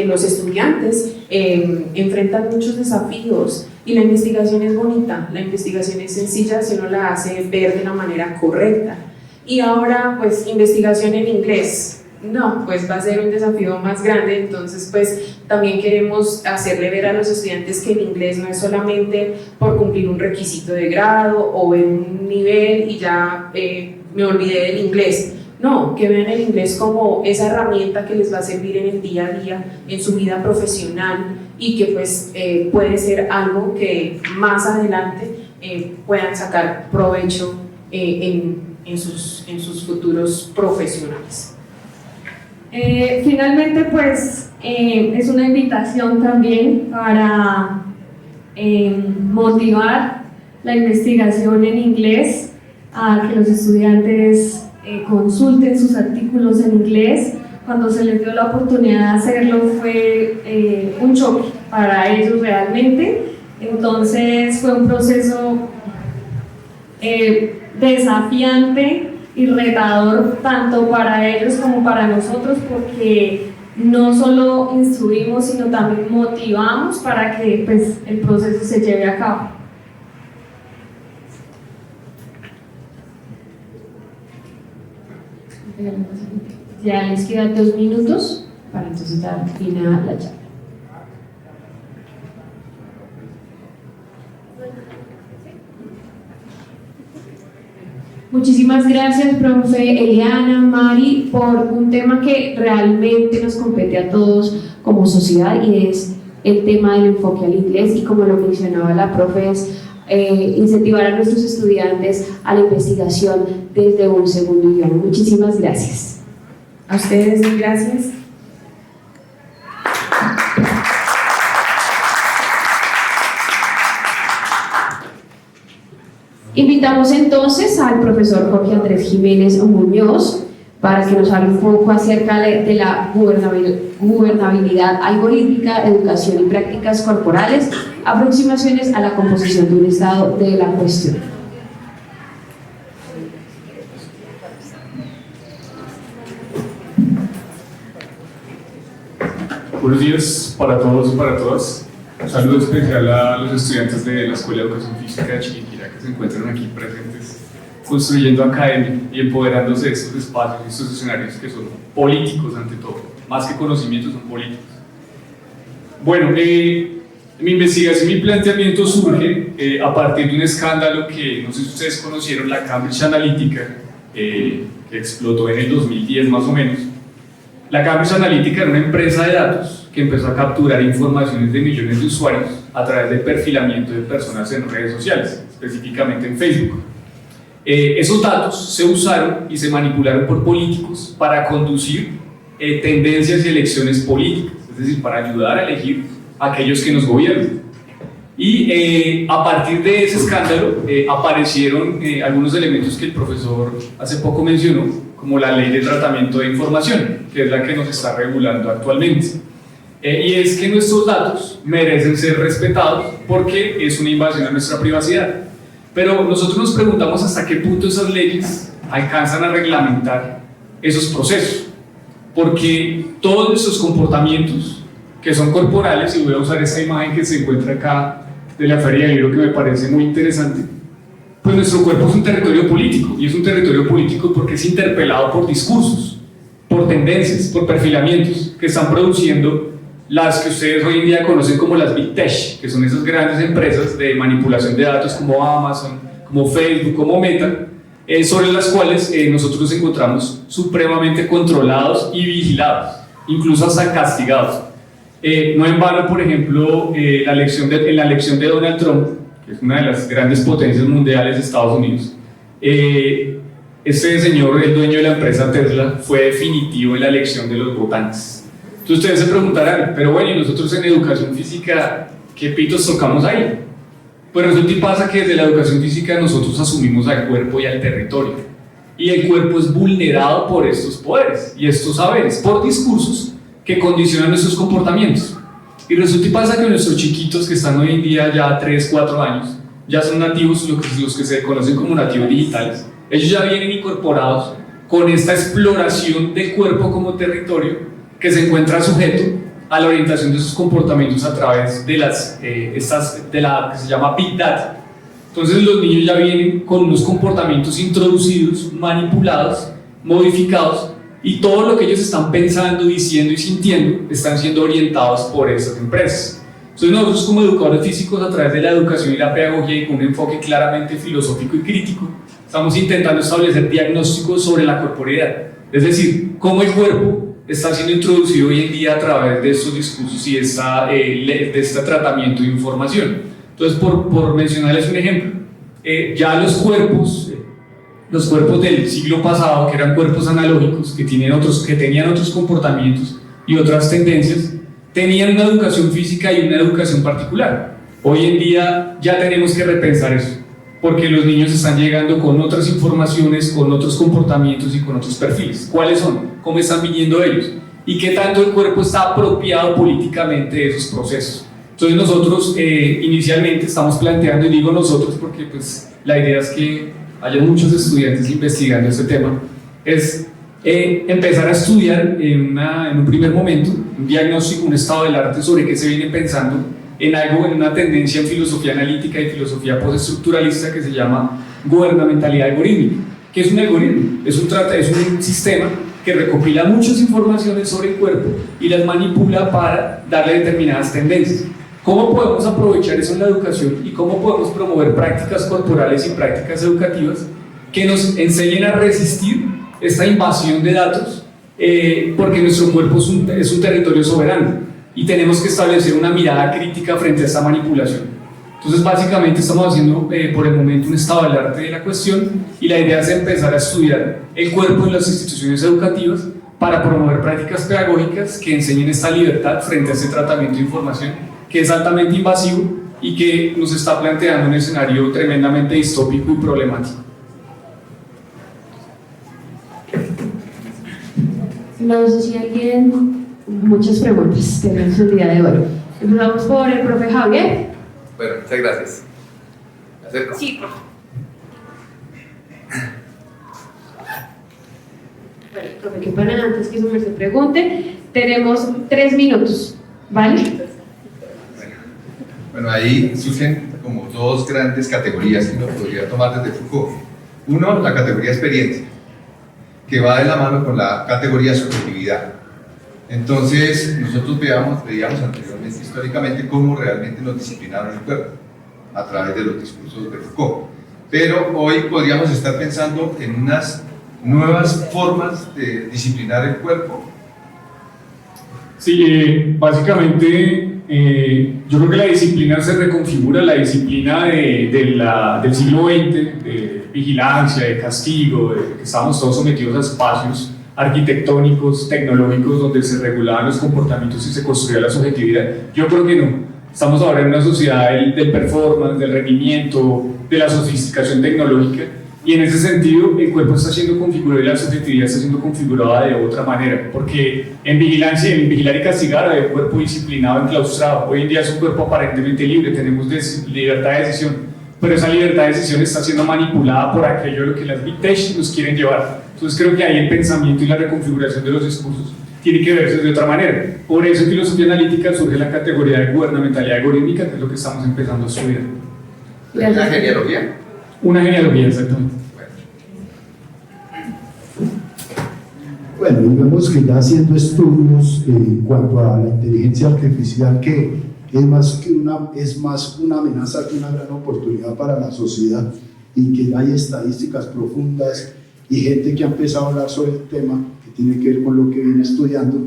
los estudiantes enfrentan muchos desafíos, y la investigación es bonita, la investigación es sencilla si uno la hace ver de la manera correcta. Y ahora pues investigación en inglés, no, pues va a ser un desafío más grande. Entonces pues también queremos hacerle ver a los estudiantes que el inglés no es solamente por cumplir un requisito de grado o en un nivel y ya me olvidé del inglés. No, que vean el inglés como esa herramienta que les va a servir en el día a día, en su vida profesional, y que pues puede ser algo que más adelante puedan sacar provecho en sus futuros profesionales. Finalmente pues es una invitación también para motivar la investigación en inglés, a que los estudiantes consulten sus artículos en inglés. Cuando se les dio la oportunidad de hacerlo fue un choque para ellos realmente. Entonces fue un proceso desafiante y retador tanto para ellos como para nosotros, porque no solo instruimos sino también motivamos para que pues, el proceso se lleve a cabo. Ya les quedan 2 minutos para entonces dar fin a la charla. Muchísimas gracias, profe Eliana, Mari, por un tema que realmente nos compete a todos como sociedad, y es el tema del enfoque al inglés, y como lo mencionaba la profe, es incentivar a nuestros estudiantes a la investigación desde un segundo idioma. Muchísimas gracias. A ustedes, gracias. Invitamos entonces al profesor Jorge Andrés Jiménez Muñoz para que nos hable un poco acerca de la gobernabilidad algorítmica, educación y prácticas corporales, aproximaciones a la composición de un estado de la cuestión. Buenos días para todos y para todas. Un saludo especial a los estudiantes de la Escuela de Educación Física de Chiquinquirá que se encuentran aquí presentes, construyendo academia y empoderándose de estos espacios y estos escenarios que son políticos ante todo, más que conocimientos, son políticos. Bueno, mi investigación, mi planteamiento surge a partir de un escándalo que no sé si ustedes conocieron, la Cambridge Analytica, que explotó en el 2010 más o menos. La Cambridge Analytica era una empresa de datos que empezó a capturar informaciones de millones de usuarios a través del perfilamiento de personas en redes sociales, específicamente en Facebook. Esos datos se usaron y se manipularon por políticos para conducir tendencias y elecciones políticas, es decir, para ayudar a elegir a aquellos que nos gobiernan. Y a partir de ese escándalo aparecieron algunos elementos que el profesor hace poco mencionó, como la Ley de Tratamiento de Información, que es la que nos está regulando actualmente. y es que nuestros datos merecen ser respetados porque es una invasión a nuestra privacidad. Pero nosotros nos preguntamos hasta qué punto esas leyes alcanzan a reglamentar esos procesos, porque todos nuestros comportamientos que son corporales, y voy a usar esta imagen que se encuentra acá de la Feria del Libro que me parece muy interesante, pues nuestro cuerpo es un territorio político, y es un territorio político porque es interpelado por discursos, por tendencias, por perfilamientos que están produciendo las que ustedes hoy en día conocen como las Big Tech, que son esas grandes empresas de manipulación de datos como Amazon, como Facebook, como Meta, sobre las cuales nosotros nos encontramos supremamente controlados y vigilados, incluso hasta castigados. No en vano, por ejemplo, en la elección de Donald Trump, que es una de las grandes potencias mundiales de Estados Unidos, este señor, el dueño de la empresa Tesla, fue definitivo en la elección de los votantes. Entonces ustedes se preguntarán, pero bueno, ¿y nosotros en educación física qué pitos tocamos ahí? Pues resulta y pasa que desde la educación física nosotros asumimos al cuerpo y al territorio, y el cuerpo es vulnerado por estos poderes y estos saberes, por discursos que condicionan nuestros comportamientos. Y resulta y pasa que nuestros chiquitos que están hoy en día ya 3, 4 años, ya son nativos, los que se conocen como nativos digitales, ellos ya vienen incorporados con esta exploración del cuerpo como territorio que se encuentra sujeto a la orientación de sus comportamientos a través de de la que se llama Big Data. Entonces los niños ya vienen con unos comportamientos introducidos, manipulados, modificados, y todo lo que ellos están pensando, diciendo y sintiendo están siendo orientados por esas empresas. Entonces nosotros como educadores físicos, a través de la educación y la pedagogía y con un enfoque claramente filosófico y crítico, estamos intentando establecer diagnósticos sobre la corporeidad, es decir, cómo el cuerpo está siendo introducido hoy en día a través de estos discursos y de este tratamiento de información. Entonces, por mencionarles un ejemplo, ya los cuerpos del siglo pasado, que eran cuerpos analógicos, que tenían otros comportamientos y otras tendencias, tenían una educación física y una educación particular. Hoy en día ya tenemos que repensar eso, porque los niños están llegando con otras informaciones, con otros comportamientos y con otros perfiles. ¿Cuáles son? ¿Cómo están viniendo ellos? ¿Y qué tanto el cuerpo está apropiado políticamente de esos procesos? Entonces nosotros inicialmente estamos planteando, y digo nosotros porque pues, la idea es que haya muchos estudiantes investigando este tema, es empezar a estudiar en un primer momento un diagnóstico, un estado del arte sobre qué se viene pensando en una tendencia en filosofía analítica y filosofía postestructuralista que se llama gubernamentalidad algorítmica. ¿Qué es un algoritmo? Es un sistema que recopila muchas informaciones sobre el cuerpo y las manipula para darle determinadas tendencias. ¿Cómo podemos aprovechar eso en la educación y cómo podemos promover prácticas corporales y prácticas educativas que nos enseñen a resistir esta invasión de datos? Porque nuestro cuerpo es un territorio soberano y tenemos que establecer una mirada crítica frente a esta manipulación. Entonces básicamente estamos haciendo por el momento un estado del arte de la cuestión, y la idea es empezar a estudiar el cuerpo en las instituciones educativas para promover prácticas pedagógicas que enseñen esta libertad frente a este tratamiento de información que es altamente invasivo y que nos está planteando un escenario tremendamente distópico y problemático. No sé si alguien... Muchas preguntas tenemos el día de hoy. Empezamos por el profe Javier. Bueno, muchas gracias. ¿Me acerco? Sí, profe. Bueno, profe, que para antes que su merced pregunte, tenemos 3 minutos, ¿vale? Bueno, ahí surgen como 2 grandes categorías que uno podría tomar desde Foucault. Uno, la categoría experiencia, que va de la mano con la categoría subjetividad. Entonces, nosotros veíamos anteriormente, históricamente, cómo realmente nos disciplinaron el cuerpo a través de los discursos de Foucault. Pero hoy podríamos estar pensando en unas nuevas formas de disciplinar el cuerpo. Sí, básicamente yo creo que la disciplina se reconfigura, la disciplina del siglo XX, de vigilancia, de castigo, de que estábamos todos sometidos a espacios arquitectónicos, tecnológicos, donde se regulaban los comportamientos y se construía la subjetividad. Yo creo que no. Estamos ahora en una sociedad del performance, del rendimiento, de la sofisticación tecnológica, Y en ese sentido, el cuerpo está siendo configurado y la subjetividad está siendo configurada de otra manera, porque en vigilancia, en vigilar y castigar hay un cuerpo disciplinado, enclaustrado. Hoy en día es un cuerpo aparentemente libre, tenemos libertad de decisión, pero esa libertad de decisión está siendo manipulada por aquello a lo que las Big Tech nos quieren llevar. Entonces creo que ahí el pensamiento y la reconfiguración de los discursos tiene que verse de otra manera. Por eso en filosofía analítica surge la categoría de gubernamentalidad algorítmica, que es lo que estamos empezando a estudiar. ¿La genealogía? Una genealogía, exactamente. Bueno, y vemos que ya haciendo estudios en cuanto a la inteligencia artificial, que es más una amenaza que una gran oportunidad para la sociedad, y que ya hay estadísticas profundas y gente que ha empezado a hablar sobre el tema, que tiene que ver con lo que viene estudiando.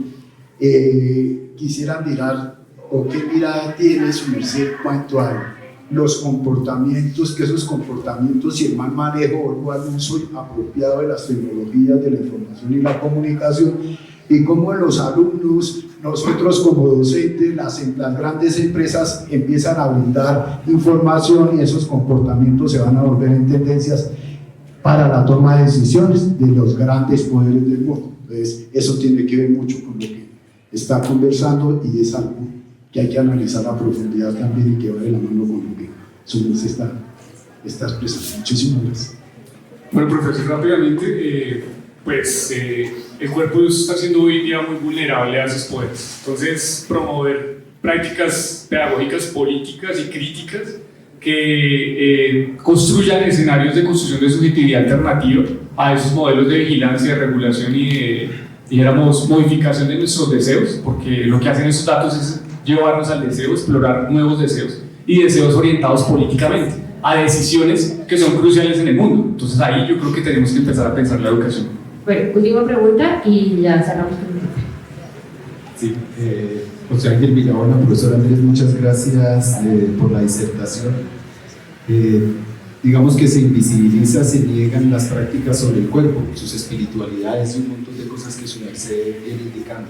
Quisiera mirar, o qué mirada tiene su merced en cuanto a los comportamientos, que esos comportamientos y el mal manejo o el mal uso apropiado de las tecnologías de la información y la comunicación, y cómo los alumnos, nosotros como docentes, las grandes empresas empiezan a brindar información, y esos comportamientos se van a volver en tendencias para la toma de decisiones de los grandes poderes del mundo. Entonces, eso tiene que ver mucho con lo que está conversando, y es algo que hay que analizar a profundidad también, y que va de la mano con lo que su merced está expresando. Muchísimas gracias. Bueno, profesor, rápidamente, el cuerpo está siendo hoy en día muy vulnerable a esos poderes. Entonces, promover prácticas pedagógicas, políticas y críticas que construyan escenarios de construcción de subjetividad alternativa a esos modelos de vigilancia, de regulación y de, dijéramos, modificación de nuestros deseos, porque lo que hacen esos datos es llevarnos al deseo, explorar nuevos deseos y deseos orientados políticamente a decisiones que son cruciales en el mundo. Entonces ahí yo creo que tenemos que empezar a pensar la educación. Bueno, última pregunta y ya cerramos con el tema. Sí, José Ángel Villabona, profesor Andrés, muchas gracias por la disertación. Digamos que se invisibiliza, se niegan las prácticas sobre el cuerpo, sus espiritualidades y un montón de cosas que su merced viene indicando.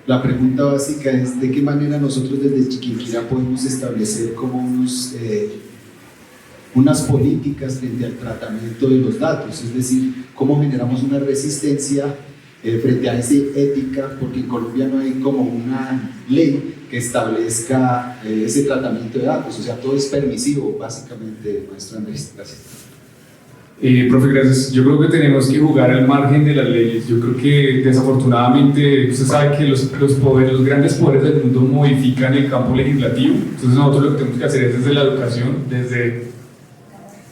La pregunta básica es: ¿de qué manera nosotros desde Chiquinquirá podemos establecer como unas políticas frente al tratamiento de los datos? Es decir, ¿cómo generamos una resistencia frente a esa ética? Porque en Colombia no hay como una ley que establezca ese tratamiento de datos, o sea, todo es permisivo, básicamente, maestro Andrés. Gracias. Profe, gracias. Yo creo que tenemos que jugar al margen de las leyes. Yo creo que desafortunadamente usted sabe que los grandes poderes del mundo modifican el campo legislativo. Entonces nosotros lo que tenemos que hacer es desde la educación, desde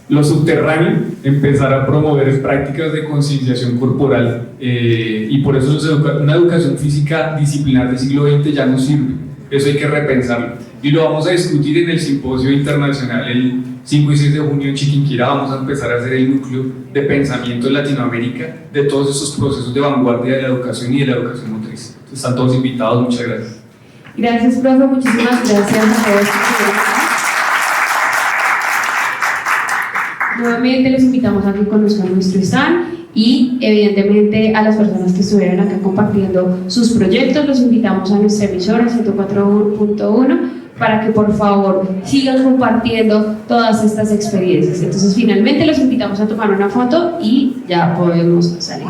lo subterráneo, empezar a promover prácticas de concienciación corporal, y por eso una educación física disciplinar del siglo XX ya no sirve. Eso hay que repensarlo, y lo vamos a discutir en el simposio internacional el 5 y 6 de junio en Chiquinquirá. Vamos a empezar a hacer el núcleo de pensamiento en Latinoamérica de todos esos procesos de vanguardia de la educación y de la educación motriz. Entonces, están todos invitados. Muchas gracias. Gracias, profe. Muchísimas gracias a todos. Nuevamente los invitamos a que conozcan nuestro stand, y evidentemente a las personas que estuvieron acá compartiendo sus proyectos los invitamos a nuestra emisora 104.1 para que por favor sigan compartiendo todas estas experiencias. Entonces finalmente los invitamos a tomar una foto y ya podemos salir.